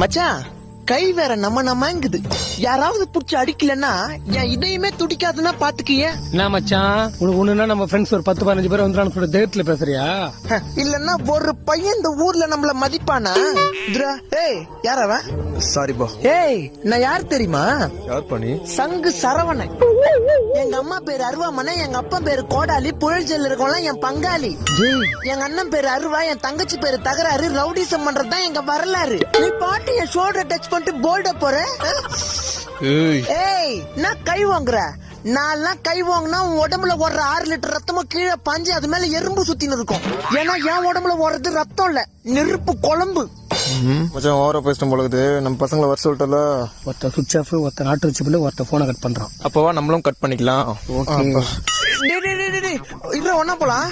மச்சான் கை வேற நம்மங்குது. யாராவது புடிச்சு அடிக்கலன்னா என் இதயமே துடிக்காதுன்னா பாத்துக்கிய. என்ன மச்சான் உனக்கு ஒண்ணுன்னா நம்ம ஃப்ரெண்ட்ஸ் ஒரு 10-15 பேர் வந்துடான்னு சொல்ற தைரியத்துல பேசுறியா? இல்லன்னா ஒரு பையன் இந்த ஊர்ல நம்மள மதிப்பானா? ஏய் யார் அவன்? சாரி பா. ஏய் நான் யார் தெரியுமா? யார் பண்ணி? சங்கு சரவணன். எங்க அம்மா பேரு அருவாமனை, எங்க அப்பா பேரு கோடாலி, புழல் ஜெல்ல இருக்கவங்க என் பங்காளி. எங்க அண்ணன் பேரு அருவா, என் தங்கச்சி பேரு தகராறு. ரவுடிசம் பண்றதுதான் எங்க வரலாறு. நீ பாட்டு என் ஷோல்டர் டச் பண்ணிட்டு போல்ட போற. ஏய் நான் கை வாங்குற. நான் கை வாங்கினா உன் உடம்புல ஓடுற 6 லிட்டர் ரத்தமும் கீழே பாஞ்சு அது மேல எறும்பு சுத்தின்னு இருக்கும். ஏன்னா என் உடம்புல ஓடுறது ரத்தம் இல்ல, நெருப்பு குழம்பு. மச்சான் ஓவரா பேசிட்டோம் போலகுது. நம்ம பசங்களை வர சொல்லிட்டல. ஒருத்த சுவிட்ச் ஆஃப், ஒருத்த நாட்டு வச்சு பிள்ளை, ஒருத்த போனை கட் பண்றான். அப்பவா நம்மளும் கட் பண்ணிக்கலாம். இதுல ஒன்னா போலாம்.